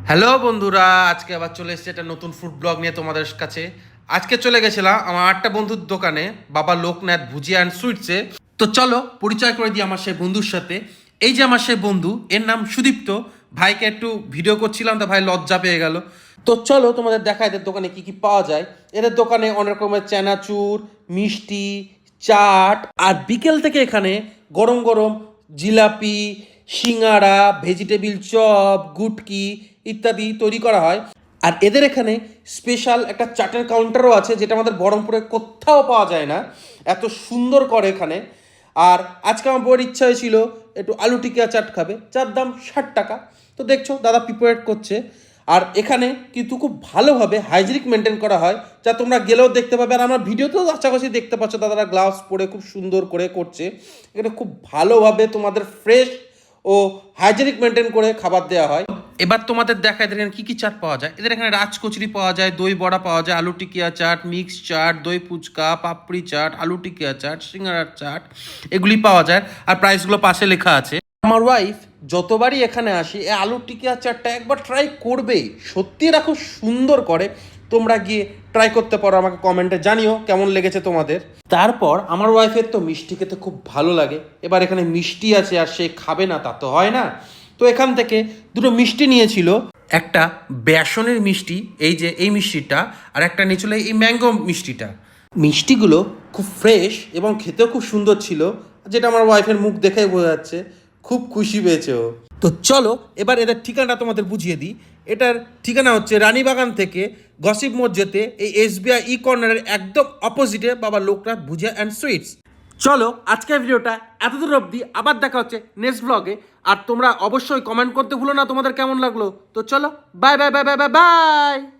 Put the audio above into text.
Hello বন্ধুরা, আজকে আবার চলে এসেছে একটা নতুন ফুড ব্লগ নিয়ে তোমাদের কাছে। আজকে চলে গেছিলাম আমার একটা বন্ধুর দোকানে, বাবা লোকনাথ ভুজিয়া অ্যান্ড সুইটসে। তো চলো পরিচয় করে দিই আমার সেই বন্ধুর সাথে। এই যে আমার সেই বন্ধু, এর নাম সুদীপ্ত। ভাইকে একটু ভিডিও করছিলাম, তা ভাই লজ্জা পেয়ে গেল। তো চলো তোমাদের দেখা এদের দোকানে কি কি পাওয়া যায়। এদের দোকানে অনেক রকমের চানাচুর, মিষ্টি, চাট, আর বিকেল থেকে এখানে গরম গরম জিলাপি, সিঙ্গারা, ভেজিটেবিল চপ, গুটকি ইত্যাদি তৈরি করা হয়। আর এদের এখানে স্পেশাল একটা চাটের কাউন্টারও আছে, যেটা আমাদের বহরমপুরে কোথাও পাওয়া যায় না, এত সুন্দর করে এখানে। আর আজকে আমার বউয়ের ইচ্ছা হয়েছিল একটু আলু টিকিয়া চাট খাবে, যার দাম 60 টাকা। তো দেখছো দাদা প্রিপারেট করছে। আর এখানে কিন্তু খুব ভালোভাবে হাইজিনিক মেনটেন করা হয়, যা তোমরা গেলেও দেখতে পাবে। আর আমার ভিডিওতেও কাছাকাছি দেখতে পাচ্ছ, দাদারা গ্লাভস পরে খুব সুন্দর করে করছে। এখানে খুব ভালোভাবে তোমাদের ফ্রেশ ও হাইজেনিক মেনটেন করে খাবার দেওয়া হয়। এবার তোমাদের দেখা এদের এখানে কী কী চাট পাওয়া যায়। এদের এখানে রাজকচুরি পাওয়া যায়, দই বড়া পাওয়া যায়, আলু টিকিয়া চাট, মিক্স চাট, দই ফুচকা, পাপড়ি চাট, আলু টিকিয়া চাট, সিঙ্গারার চাট, এগুলি পাওয়া যায়। আর প্রাইসগুলো পাশে লেখা আছে। আমার ওয়াইফ যতবারই এখানে আসি এই আলু টিকিয়া চাটটা একবার ট্রাই করবেই। সত্যি এরা খুব সুন্দর করে। তোমরা গিয়ে ট্রাই করতে পারো, আমাকে কমেন্টে জানিও কেমন লেগেছে তোমাদের। তারপর আমার ওয়াইফের তো মিষ্টি খেতে খুব ভালো লাগে। এবার এখানে মিষ্টি আছে আর সে খাবে না তা তো হয় না। তো এখান থেকে দুটো মিষ্টি নিয়েছিল, একটা বেসনের মিষ্টি, এই যে এই মিষ্টিটা, আর একটা নিয়েছিল এই ম্যাঙ্গো মিষ্টিটা। মিষ্টিগুলো খুব ফ্রেশ এবং খেতেও খুব সুন্দর ছিল, যেটা আমার ওয়াইফের মুখ দেখেই বোঝা যাচ্ছে খুব খুশি পেয়েছে ও। তো চলো এবার এদের ঠিকানা তোমাদের বুঝিয়ে দিই। এটার ঠিকানা হচ্ছে রানীবাগান থেকে গসিপ মোড় যেতে এই এসবিআই ই কর্নারের একদম অপোজিটে বাবা লোকনাথ ভুজিয়া অ্যান্ড সুইটস। চলো আজকের ভিডিওটা এতদূর অবধি, আবার দেখা হচ্ছে নেক্সট ব্লগে। আর তোমরা অবশ্যই কমেন্ট করতে ভুলো না তোমাদের কেমন লাগলো। তো চলো, bye bye bye bye bye bye.